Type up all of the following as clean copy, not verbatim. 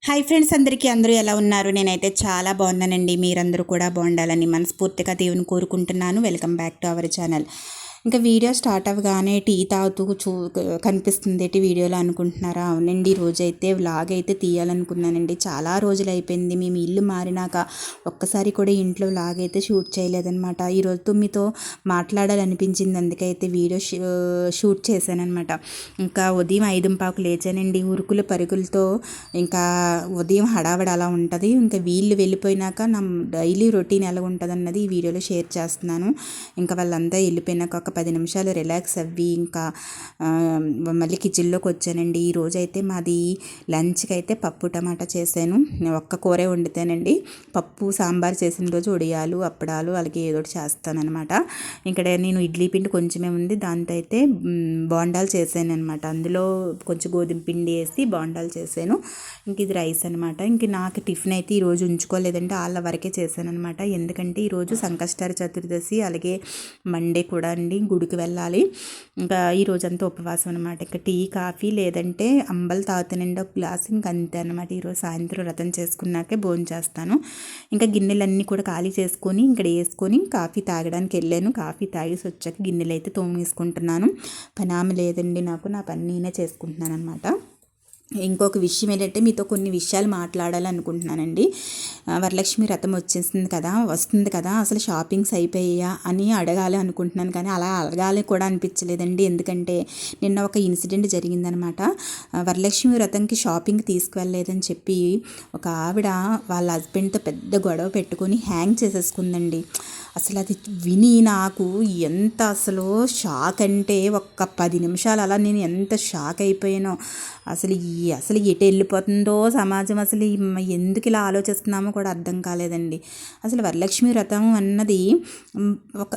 Hi friends, అందరూ ఎలా ఉన్నారు? నేనైతే చాలా బాగున్నానండి. మీరందరూ కూడా బాగుండాలని మనస్ఫూర్తిగా దేవుని కోరుకుంటున్నాను. Welcome back to our channel. ఇంకా వీడియో స్టార్ట్ అవ్వగానే టీ తాగుతూ కనిపిస్తుంది ఏంటి వీడియోలో అనుకుంటున్నారా? అవునండి, రోజైతే వ్లాగ్ అయితే తీయాలనుకున్నానండి. చాలా రోజులు అయిపోయింది మేము ఇల్లు మారినాక ఒక్కసారి కూడా ఇంట్లో వ్లాగ్ అయితే షూట్ చేయలేదనమాట. ఈరోజుతో మీతో మాట్లాడాలనిపించింది, అందుకైతే వీడియో షూట్ చేశానమాట. ఇంకా ఉదయం 5:15 లేచానండి. ఉరుకుల పరుగులతో ఇంకా ఉదయం హడావడి అలా ఉంటుంది. ఇంకా వీళ్ళు వెళ్ళిపోయినాక నా డైలీ రొటీన్ ఎలా ఉంటుంది అన్నది ఈ వీడియోలో షేర్ చేస్తున్నాను. ఇంకా వాళ్ళంతా వెళ్ళిపోయినాక ఒక 10 నిమిషాలు రిలాక్స్ అవ్వి ఇంకా మళ్ళీ కిచెన్లోకి వచ్చానండి. ఈరోజు అయితే మాది లంచ్కి అయితే పప్పు టమాటా చేశాను. ఒక్క కూరే వండుతానండి. పప్పు సాంబార్ చేసిన రోజు వడియాలు అప్పడాలు అలాగే ఏదో ఒకటి చేస్తానమాట. ఇక్కడ నేను ఇడ్లీ పిండి కొంచెమే ఉంది, దాంతో అయితే బోండాలు చేశాను అనమాట. అందులో కొంచెం గోధుమ పిండి వేసి బోండాలు చేశాను. ఇంక ఇది రైస్ అనమాట. ఇంక నాకు టిఫిన్ అయితే ఈరోజు ఉంచుకోలేదంటే వాళ్ళ వరకే చేశాను అనమాట. ఎందుకంటే ఈరోజు సంకష్టహర చతుర్దశి అలాగే మండే కూడా అండి, గుడికి వెళ్ళాలి. ఇంకా ఈరోజంతా ఉపవాసం అనమాట. ఇంకా టీ కాఫీ లేదంటే అంబలు తాగుతానండి ఒక గ్లాస్, ఇంక అంతే అనమాట. ఈరోజు సాయంత్రం వ్రతం చేసుకున్నాకే భోజనం చేస్తాను. ఇంకా గిన్నెలన్నీ కూడా ఖాళీ చేసుకొని ఇక్కడ వేసుకొని కాఫీ తాగడానికి వెళ్ళాను. కాఫీ తాగేసి వచ్చాక గిన్నెలు అయితే తోమేసుకుంటున్నాను. పనామె లేదండి నాకు, నా పని నేనే చేసుకుంటున్నాను అనమాట. ఇంకొక విషయం ఏంటంటే మీతో కొన్ని విషయాలు మాట్లాడాలనుకుంటున్నానండి. వరలక్ష్మి వ్రతం వస్తుంది కదా, అసలు షాపింగ్స్ అయిపోయాయా అని అడగాలి అనుకుంటున్నాను, కానీ అలా అడగాలి కూడా అనిపించలేదండి. ఎందుకంటే నిన్న ఒక ఇన్సిడెంట్ జరిగిందనమాట. వరలక్ష్మి వ్రతంకి షాపింగ్ తీసుకువెళ్ళలేదని చెప్పి ఒక ఆవిడ వాళ్ళ హస్బెండ్తో పెద్ద గొడవ పెట్టుకొని హ్యాంగ్ చేసేసుకుందండి. అసలు అది విని నాకు ఎంత అసలు షాక్ అంటే ఒక్క 10 నిమిషాలు అలా నేను ఎంత షాక్ అయిపోయానో. అసలు ఎటు వెళ్ళిపోతుందో సమాజం, అసలు ఎందుకు ఇలా ఆలోచిస్తున్నామో కూడా అర్థం కాలేదండి. అసలు వరలక్ష్మి వ్రతం అన్నది ఒక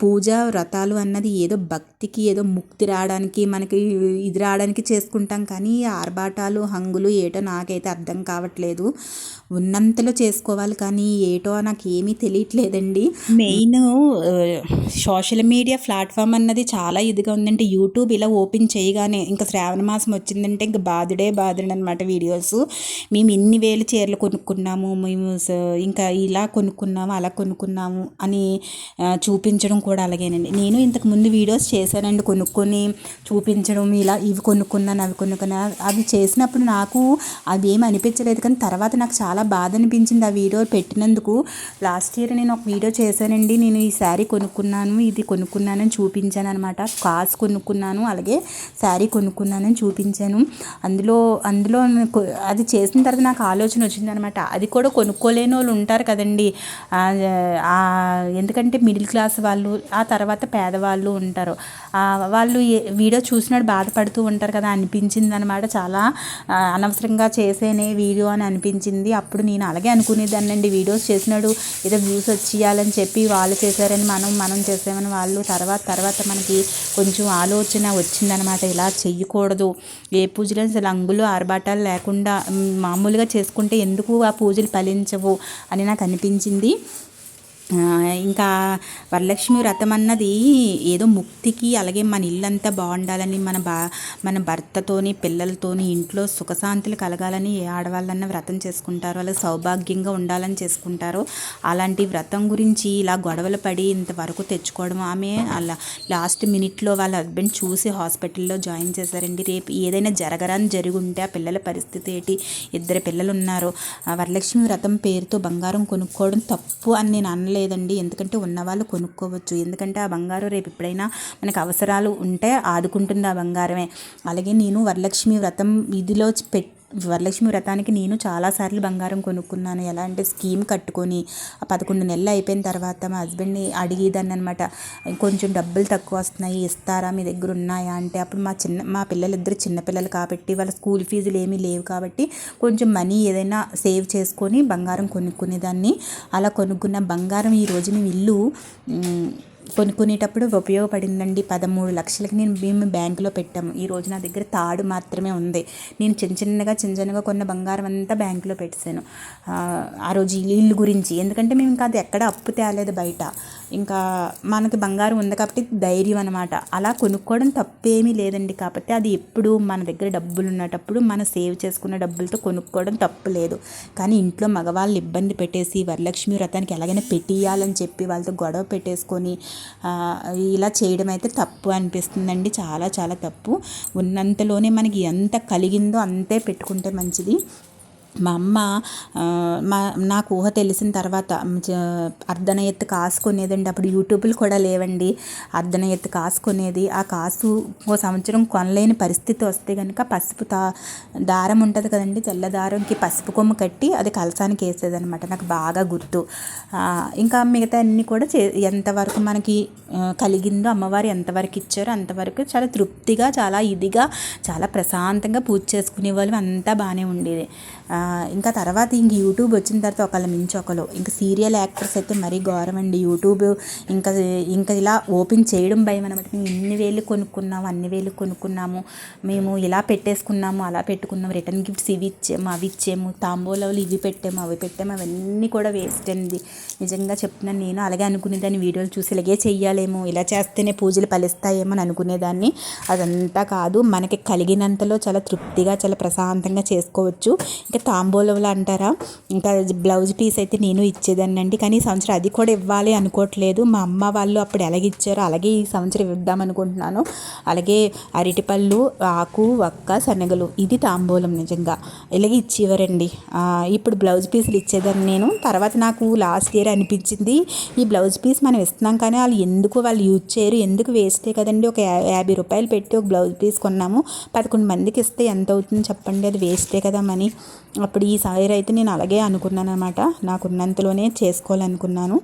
పూజ వ్రతాలు అన్నది ఏదో భక్తికి ఏదో ముక్తి రావడానికి మనకి ఇది రావడానికి చేసుకుంటాం, కానీ ఆర్భాటాలు హంగులు ఏటో నాకైతే అర్థం కావట్లేదు. ఉన్నంతలో చేసుకోవాలి, కానీ ఏటో నాకు ఏమీ తెలియట్లేదండి. మెయిన్ సోషల్ మీడియా ప్లాట్ఫామ్ అన్నది చాలా ఇదిగా ఉందంటే యూట్యూబ్ ఇలా ఓపెన్ చేయగానే ఇంకా శ్రావణ మాసం వచ్చిందంటే ఇంకా బాధుడే అనమాట వీడియోస్. మేము ఇన్ని వేలు చీరలు కొనుక్కున్నాము, మేము ఇంకా ఇలా కొనుక్కున్నాము అలా కొనుక్కున్నాము అని చూపించడం కూడా అలాగేనండి. నేను ఇంతకుముందు వీడియోస్ చేశానండి, కొనుక్కొని చూపించడం, ఇలా ఇవి కొనుక్కున్నాను అవి కొనుక్కున్నాను. అవి చేసినప్పుడు నాకు అవి ఏమి అనిపించలేదు, కానీ తర్వాత నాకు చాలా బాధ అనిపించింది ఆ వీడియో పెట్టినందుకు. లాస్ట్ ఇయర్ నేను ఒక వీడియో చేశానండి. నేను ఈ శారీ కొనుక్కున్నాను, ఇది కొనుక్కున్నానని చూపించాను అనమాట. కాస్ కొనుక్కున్నాను అలాగే శారీ కొనుక్కున్నానని చూపించాను. అందులో అది చేసిన తర్వాత నాకు ఆలోచన వచ్చిందనమాట. అది కూడా కొనుక్కోలేని వాళ్ళు ఉంటారు కదండి, ఎందుకంటే మిడిల్ క్లాస్ వాళ్ళు, ఆ తర్వాత పేదవాళ్ళు ఉంటారు. వాళ్ళు వీడియో చూసినట్టు బాధపడుతూ ఉంటారు కదా, అనిపించింది అనమాట. చాలా అనవసరంగా చేసేనే వీడియో అని అనిపించింది. అప్పుడు నేను అలాగే అనుకునేదాన్ని అండి, వీడియోస్ చేసినాడు ఏదో వ్యూస్ వచ్చేయాలని చెప్పి వాళ్ళు చేశారని మనం చేసామని వాళ్ళు. తర్వాత మనకి కొంచెం ఆలోచన వచ్చిందనమాట, ఇలా చెయ్యకూడదు. ఏ పూజలు అసలు అంగులు ఆర్భాటాలు లేకుండా మామూలుగా చేసుకుంటే ఎందుకు ఆ పూజలు ఫలించవు అని నాకు అనిపించింది. ఇంకా వరలక్ష్మి వ్రతం అన్నది ఏదో ముక్తికి, అలాగే మన ఇల్లంతా బాగుండాలని, మన భర్తతోని పిల్లలతోని ఇంట్లో సుఖశాంతులు కలగాలని ఏ ఆడవాళ్ళన్నా వ్రతం చేసుకుంటారో, అలాగే సౌభాగ్యంగా ఉండాలని చేసుకుంటారో. అలాంటి వ్రతం గురించి ఇలా గొడవలు పడి ఇంతవరకు తెచ్చుకోవడం, ఆమె అలా లాస్ట్ మినిట్లో వాళ్ళ హస్బెండ్ చూసి హాస్పిటల్లో జాయిన్ చేశారండి. రేపు ఏదైనా జరిగి ఉంటే ఆ పిల్లల పరిస్థితి ఏంటి? 2 పిల్లలు ఉన్నారు. వరలక్ష్మి వ్రతం పేరుతో బంగారం కొనుక్కోవడం తప్పు అని నేను అనలేదు లేదండి, ఎందుకంటే ఉన్నవాళ్ళు కొనుక్కోవచ్చు. ఎందుకంటే ఆ బంగారం రేపు ఎప్పుడైనా మనకు అవసరాలు ఉంటే ఆదుకుంటుంది ఆ బంగారమే. అలాగే నేను వరలక్ష్మి వ్రతం వరలక్ష్మి వ్రతానికి నేను చాలాసార్లు బంగారం కొనుక్కున్నాను. ఎలా అంటే స్కీమ్ కట్టుకొని 11 నెలలు అయిపోయిన తర్వాత మా హస్బెండ్ని అడిగేదాన్ని అనమాట, కొంచెం డబ్బులు తక్కువ వస్తున్నాయి ఇస్తారా, మీ దగ్గర ఉన్నాయా అంటే. అప్పుడు మా పిల్లలిద్దరు చిన్నపిల్లలు కాబట్టి వాళ్ళ స్కూల్ ఫీజులు ఏమీ లేవు కాబట్టి కొంచెం మనీ ఏదైనా సేవ్ చేసుకొని బంగారం కొనుక్కునేదాన్ని. అలా కొనుక్కున్న బంగారం ఈరోజు మేము కొనుక్కునేటప్పుడు ఉపయోగపడిందండి. 13 లక్షలకి మేము బ్యాంకులో పెట్టాము. ఈరోజు నా దగ్గర తాడు మాత్రమే ఉంది. నేను చిన్నగా కొన్న బంగారం అంతా బ్యాంకులో పెట్టాను ఆ రోజు ఇల్లు గురించి. ఎందుకంటే మేము ఇంకా అది ఎక్కడ అప్పు తేలేదు బయట. ఇంకా మనకి బంగారం ఉంది కాబట్టి ధైర్యం అనమాట. అలా కొనుక్కోవడం తప్పేమీ లేదండి. కాకపోతే అది ఎప్పుడు మన దగ్గర డబ్బులు ఉన్నటప్పుడు మనం సేవ్ చేసుకున్న డబ్బులతో కొనుక్కోవడం తప్పు లేదు. కానీ ఇంట్లో మగవాళ్ళు ఇబ్బంది పెట్టేసి వరలక్ష్మి వ్రతానికి ఎలాగైనా పెట్టియాలని చెప్పి వాళ్ళతో గొడవ పెట్టేసుకొని ఇలా చేయడం అయితే తప్పు అనిపిస్తుందండి. చాలా చాలా తప్పు. ఉన్నంతలోనే మనకి ఎంత కలిగిందో అంతే పెట్టుకుంటే మంచిది. మా అమ్మ నాకు ఊహ తెలిసిన తర్వాత అర్ధన ఎత్తు కాసుకునేదండి. అప్పుడు యూట్యూబ్లు కూడా లేవండి. అర్ధన ఎత్తు కాసుకునేది. ఆ కాసు ఓ సంవత్సరం కొనలేని పరిస్థితి వస్తే కనుక పసుపు దారం ఉంటుంది కదండి, తెల్ల దారంకి పసుపు కొమ్ము కట్టి అది కలసానికి వేసేదనమాట. నాకు బాగా గుర్తు. ఇంకా మిగతా అన్నీ కూడా ఎంతవరకు మనకి కలిగిందో, అమ్మవారు ఎంతవరకు ఇచ్చారో అంతవరకు చాలా తృప్తిగా, చాలా ఇదిగా, చాలా ప్రశాంతంగా పూజ చేసుకునే వాళ్ళు. అంతా బాగానే ఉండేది. ఇంకా తర్వాత ఇంక యూట్యూబ్ వచ్చిన తర్వాత ఒకళ్ళ మించి ఒకరు. ఇంకా సీరియల్ యాక్టర్స్ అయితే మరీ ఘోరం అండి. యూట్యూబ్ ఇంకా ఇలా ఓపెన్ చేయడం భయం అనమాట. మేము ఇన్ని వేలు కొనుక్కున్నాము, అన్ని వేలు కొనుక్కున్నాము, మేము ఇలా పెట్టేసుకున్నాము, అలా పెట్టుకున్నాము, రిటర్న్ గిఫ్ట్స్ ఇవి ఇచ్చాము, అవి ఇచ్చాము, తాంబూలాలు ఇవి పెట్టాము, అవి పెట్టాము, అవన్నీ కూడా వేస్ట్ అండి. నిజంగా చెప్తున్నాను. నేను అలాగే అనుకునేదాన్ని. వీడియోలు చూసి ఇలాగే చెయ్యాలేమో, ఇలా చేస్తేనే పూజలు ఫలిస్తాయేమో అని అనుకునేదాన్ని. అదంతా కాదు. మనకి కలిగినంతలో చాలా తృప్తిగా, చాలా ప్రశాంతంగా చేసుకోవచ్చు. ఇంకా తాంబూలంలో అంటారా, ఇంకా బ్లౌజ్ పీస్ అయితే నేను ఇచ్చేదాన్ని అండి. కానీ ఈ సంవత్సరం అది కూడా ఇవ్వాలి అనుకోవట్లేదు. మా అమ్మ వాళ్ళు అప్పుడు ఎలాగిచ్చారో అలాగే ఈ సంవత్సరం ఇద్దాం అనుకుంటున్నాను. అలాగే అరటిపళ్ళు, ఆకు, వక్క, శనగలు, ఇది తాంబూలం. నిజంగా ఇలాగే ఇచ్చేవారండి. ఇప్పుడు బ్లౌజ్ పీసులు ఇచ్చేదాన్ని నేను. తర్వాత నాకు లాస్ట్ ఇయర్ అనిపించింది, ఈ బ్లౌజ్ పీస్ మనం ఇస్తున్నాం కానీ వాళ్ళు యూజ్ చేయరు, ఎందుకు వేస్టే కదండి. ఒక 50 రూపాయలు పెట్టి ఒక బ్లౌజ్ పీస్ కొన్నాము, 11 మందికి ఇస్తే ఎంత అవుతుంది చెప్పండి, అది వేస్టే కదా మనీ. అప్పుడు ఈ సారి అయితే నేను అలాగే అనుకున్నాను అనమాట. నాకు ఉన్నంతలోనే చేసుకోవాలనుకున్నాను.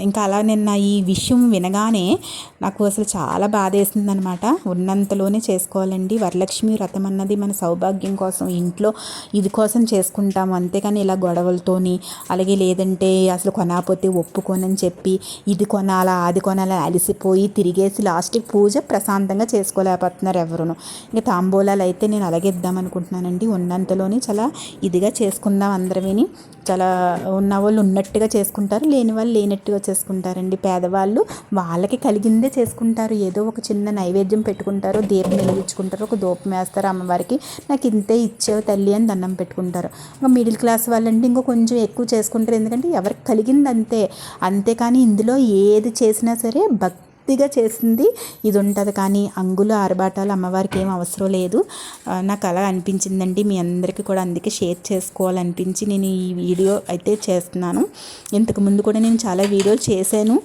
ఇంకా అలా నిన్న ఈ విషయం వినగానే నాకు అసలు చాలా బాధ వేసింది అనమాట. ఉన్నంతలోనే చేసుకోవాలండి. వరలక్ష్మి వ్రతం అన్నది మన సౌభాగ్యం కోసం, ఇంట్లో ఇది కోసం చేసుకుంటాము. అంతేకాని ఇలా గొడవలతోని, అలాగే లేదంటే అసలు కొనకపోతే ఒప్పుకోనని చెప్పి ఇది కొనాలా అది కొనాలా అలిసిపోయి తిరిగేసి లాస్ట్కి పూజ ప్రశాంతంగా చేసుకోలేకపోతున్నారు ఎవరును. ఇంకా తాంబూలాలు అయితే నేను అలాగే ఇద్దాం అనుకుంటున్నానండి. ఉన్నంతలోనే చాలా ఇదిగా చేసుకుందాం అందరమని. చాలా ఉన్నవాళ్ళు ఉన్నట్టుగా చేసుకుంటారు, లేని వాళ్ళు లేనట్టుగా చేసుకుంటారండి. పేదవాళ్ళు వాళ్ళకి కలిగిందే చేసుకుంటారు. ఏదో ఒక చిన్న నైవేద్యం పెట్టుకుంటారు, దీపం వెలిగించుకుంటారు, ఒక ధూపం వేస్తారు అమ్మవారికి, నాకు ఇంతే ఇచ్చేవి తల్లి అని దండం పెట్టుకుంటారు. ఇంకా మిడిల్ క్లాస్ వాళ్ళంటే ఇంకో కొంచెం ఎక్కువ చేసుకుంటారు, ఎందుకంటే ఎవరికి కలిగింది అంతేకాని ఇందులో ఏది చేసినా సరే భక్తిగా చేసింది ఇది ఉంటుంది. కానీ అంగులు ఆరబాటాలు అమ్మవారికి ఏం అవసరం లేదు. నాకు అలా అనిపించిందండి. మీ అందరికీ కూడా అందుకే షేర్ చేసుకోవాలనిపించి నేను ఈ వీడియో అయితే చేస్తున్నాను. ఇంతకుముందు కూడా నేను చాలా వీడియోలు చేశాను.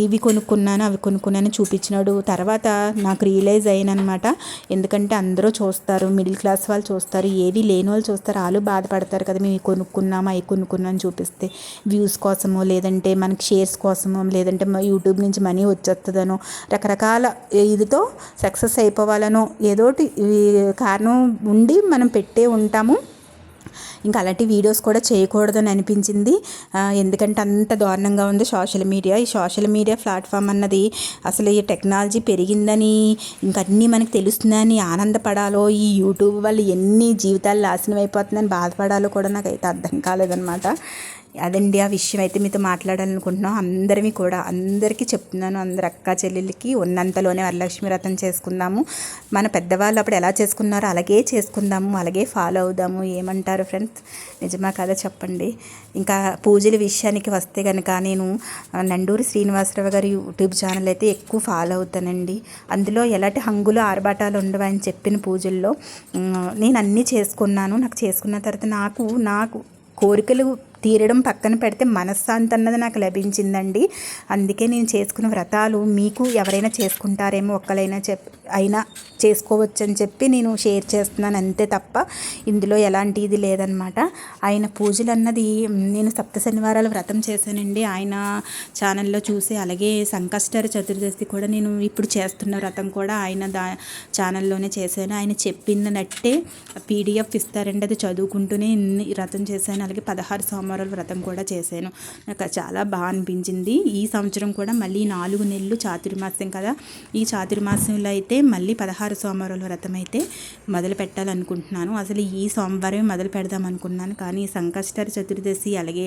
ఇవి కొనుక్కున్నాను, అవి కొనుక్కున్నాను చూపించినాడు. తర్వాత నాకు రియలైజ్ అయ్యానమాట. ఎందుకంటే అందరూ చూస్తారు, మిడిల్ క్లాస్ వాళ్ళు చూస్తారు, ఏవి లేని వాళ్ళు చూస్తారు. వాళ్ళు బాధపడతారు కదా, మేము కొనుక్కున్నాము అవి కొనుక్కున్నాను చూపిస్తే వ్యూస్ కోసమో, లేదంటే మనకి షేర్స్ కోసమో, లేదంటే యూట్యూబ్ నుంచి మనీ వచ్చేస్తుందనో, రకరకాల ఇదితో సక్సెస్ అయిపోవాలనో ఏదోటి కారణం ఉండి మనం పెట్టే ఉంటాము. ఇంకా అలాంటి వీడియోస్ కూడా చేయకూడదని అనిపించింది. ఎందుకంటే అంత దారుణంగా ఉంది సోషల్ మీడియా. ఈ సోషల్ మీడియా ప్లాట్ఫామ్ అన్నది అసలు ఈ టెక్నాలజీ పెరిగిందని, ఇంకా అన్నీ మనకు తెలుస్తుందని ఆనందపడాలో, ఈ యూట్యూబ్ వల్ల ఎన్ని జీవితాలు నాశనం అయిపోతుందని బాధపడాలో కూడా నాకైతే అర్థం కాలేదన్నమాట. అదండి ఆ విషయం అయితే మీతో మాట్లాడాలనుకుంటున్నాం. అందరికీ చెప్తున్నాను, అందరు అక్క చెల్లెళ్ళకి ఉన్నంతలోనే వరలక్ష్మి వ్రతం చేసుకుందాము. మన పెద్దవాళ్ళు అప్పుడు ఎలా చేసుకున్నారో అలాగే చేసుకుందాము, అలాగే ఫాలో అవుదాము. ఏమంటారు ఫ్రెండ్స్, నిజమా కదా చెప్పండి. ఇంకా పూజల విషయానికి వస్తే కనుక నేను నండూరి శ్రీనివాసరావు గారి యూట్యూబ్ ఛానల్ అయితే ఎక్కువ ఫాలో అవుతానండి. అందులో ఎలాంటి హంగులు ఆర్భాటాలు ఉండవు ఆయన చెప్పిన పూజల్లో. నేను అన్నీ చేసుకున్నాను. నాకు చేసుకున్న తర్వాత నాకు కోరికలు తీరడం పక్కన పెడితే మనశ్శాంతి అన్నది నాకు లభించిందండి. అందుకే నేను చేసుకున్న వ్రతాలు మీకు ఎవరైనా చేసుకుంటారేమో, ఒక్కలైనా అయినా చేసుకోవచ్చు అని చెప్పి నేను షేర్ చేస్తున్నాను అంతే తప్ప ఇందులో ఎలాంటి ఇది లేదనమాట. ఆయన పూజలు అన్నది నేను సప్త శనివారాలు వ్రతం చేశానండి ఆయన ఛానల్లో చూసి. అలాగే సంకష్టహర చతుర్దశి కూడా నేను ఇప్పుడు చేస్తున్న వ్రతం కూడా ఆయన ఛానల్లోనే చేశాను. ఆయన చెప్పినట్టే PDF ఇస్తారండి, అది చదువుకుంటూనే వ్రతం చేశాను. అలాగే 16 సోమవారాల వ్రతం కూడా చేశాను. నాకు చాలా బాగా అనిపించింది. ఈ సంవత్సరం కూడా మళ్ళీ 4 నెలలు చాతుర్మాస్యం కదా, ఈ చాతుర్మాస్యంలో అయితే మళ్ళీ 16 సోమవారాల వ్రతం అయితే మొదలు పెట్టాలనుకుంటున్నాను. అసలు ఈ సోమవారం మొదలు పెడదాం అనుకున్నాను, కానీ సంకష్ట చతుర్దశి అలాగే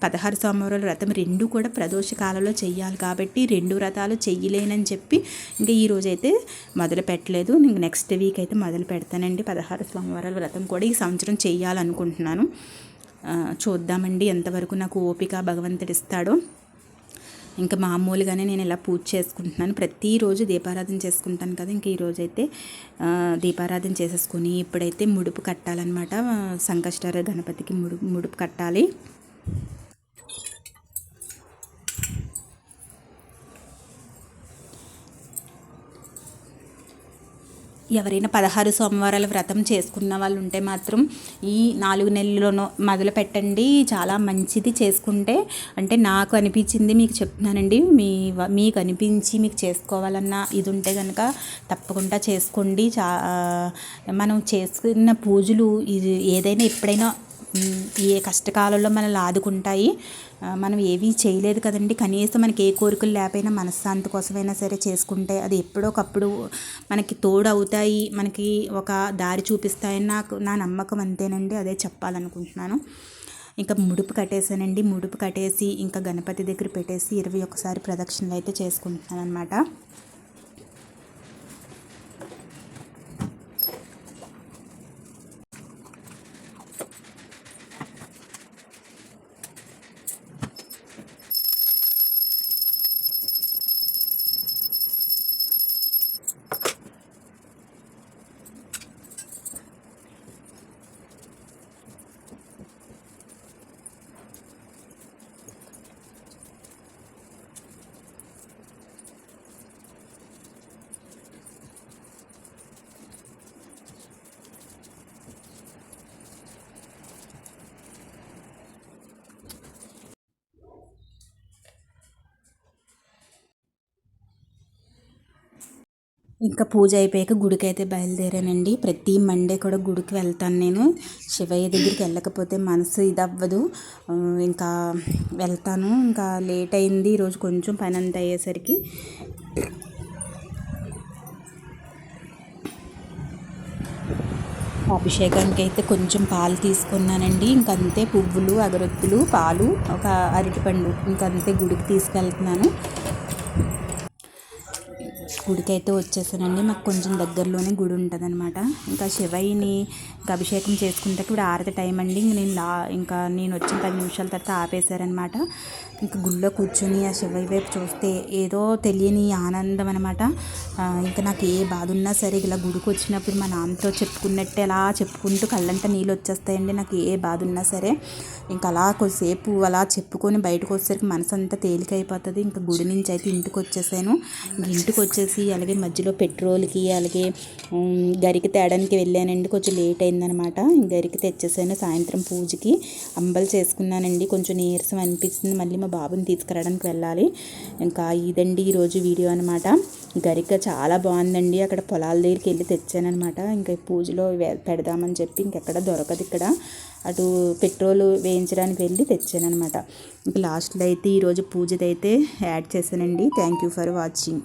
16 సోమవారాల వ్రతం రెండు కూడా ప్రదోష కాలంలో చెయ్యాలి కాబట్టి 2 వ్రతాలు చెయ్యలేనని చెప్పి ఇంకా ఈరోజైతే మొదలు పెట్టలేదు. ఇంక నెక్స్ట్ వీక్ అయితే మొదలు పెడతానండి. 16 సోమవారాల వ్రతం కూడా ఈ సంవత్సరం చెయ్యాలనుకుంటున్నాను. చూద్దామండి ఎంతవరకు నాకు ఓపిక భగవంతుడు ఇస్తాడో. ఇంకా మామూలుగానే నేను ఇలా పూజ చేసుకుంటున్నాను. ప్రతిరోజు దీపారాధన చేసుకుంటాను కదా, ఇంకా ఈరోజు అయితే దీపారాధన చేసేసుకొని ఇప్పుడైతే ముడుపు కట్టాలన్నమాట. సంకష్టార గణపతికి ముడుపు కట్టాలి. ఎవరైనా 16 సోమవారాల వ్రతం చేసుకున్న వాళ్ళు ఉంటే మాత్రం ఈ 4 నెలల్లోనూ మొదలు పెట్టండి. చాలా మంచిది చేసుకుంటే. అంటే నాకు అనిపించింది మీకు చెప్తున్నానండి. మీకు అనిపించి మీకు చేసుకోవాలన్న ఇది ఉంటే కనుక తప్పకుండా చేసుకోండి. మనం చేసుకున్న పూజలు ఇది ఏదైనా ఎప్పుడైనా ఏ కష్టకాలంలో మనల్ని ఆదుకుంటాయి. మనం ఏవీ చేయలేదు కదండి, కనీసం మనకి ఏ కోరికలు లేకపోయినా మనశ్శాంతి కోసమైనా సరే చేసుకుంటే అది ఎప్పుడోకప్పుడు మనకి తోడు అవుతాయి, మనకి ఒక దారి చూపిస్తాయని నా నమ్మకం అంతేనండి. అదే చెప్పాలనుకుంటున్నాను. ఇంకా ముడుపు కట్టేసానండి. ముడుపు కట్టేసి ఇంకా గణపతి దగ్గర పెట్టేసి 21 ప్రదక్షిణలు అయితే చేసుకుంటున్నాను అనమాట. ఇంకా పూజ అయిపోయాక గుడికి అయితే బయలుదేరానండి. ప్రతి మండే కూడా గుడికి వెళ్తాను నేను. శివయ్య దగ్గరికి వెళ్ళకపోతే మనసు ఇది అవ్వదు. ఇంకా వెళ్తాను. ఇంకా లేట్ అయింది ఈరోజు కొంచెం పని అంతా అయ్యేసరికి. అభిషేకానికి అయితే కొంచెం పాలు తీసుకున్నానండి. ఇంకంతే పువ్వులు, అగరొత్తులు, పాలు, ఒక అరటిపండు, ఇంకంతే గుడికి తీసుకెళ్తున్నాను. గుడికి అయితే వచ్చేసానండి. మాకు కొంచెం దగ్గరలోనే గుడి ఉంటుంది అనమాట. ఇంకా శివయ్యని ఇంకా అభిషేకం చేసుకుంటే ఇప్పుడు ఆరతి టైం అండి. ఇంకా నేను వచ్చిన 10 నిమిషాల తర్వాత ఆపేశారనమాట. ఇంకా గుళ్ళో కూర్చొని ఆ శివయ్య వైపు చూస్తే ఏదో తెలియని ఆనందం అనమాట. ఇంకా నాకు ఏ బాధ ఉన్నా సరే ఇలా గుడికి వచ్చినప్పుడు మా నాన్నతో చెప్పుకున్నట్టే అలా చెప్పుకుంటూ కళ్ళంతా నీళ్ళు వచ్చేస్తాయండి. నాకు ఏ బాధ ఉన్నా సరే ఇంకా అలా కొద్దిసేపు అలా చెప్పుకొని బయటకు వచ్చేసరికి మనసు అంతా తేలికైపోతుంది. ఇంకా గుడి నుంచి అయితే ఇంటికి వచ్చేసాను. ఇంటికి వచ్చేసి అలాగే మధ్యలో పెట్రోల్కి అలాగే గరికి తేడానికి వెళ్ళానండి. కొంచెం లేట్ అయిందనమాట. గరికి తెచ్చేసాను. సాయంత్రం పూజకి అంబలు చేసుకున్నానండి. కొంచెం నీరసం అనిపిస్తుంది. మళ్ళీ మా బాబుని తీసుకురావడానికి వెళ్ళాలి. ఇంకా ఇదండి ఈరోజు వీడియో అనమాట. గరిక చాలా బాగుందండి. అక్కడ పొలాల దగ్గరికి వెళ్ళి తెచ్చానమాట. ఇంకా పూజలో పెడదామని చెప్పి ఇంకెక్కడ దొరకదు ఇక్కడ. అటు పెట్రోల్ వేయించడానికి వెళ్ళి తెచ్చానమాట. ఇంకా లాస్ట్లో అయితే ఈరోజు పూజదైతే యాడ్ చేశానండి. Thank you for watching.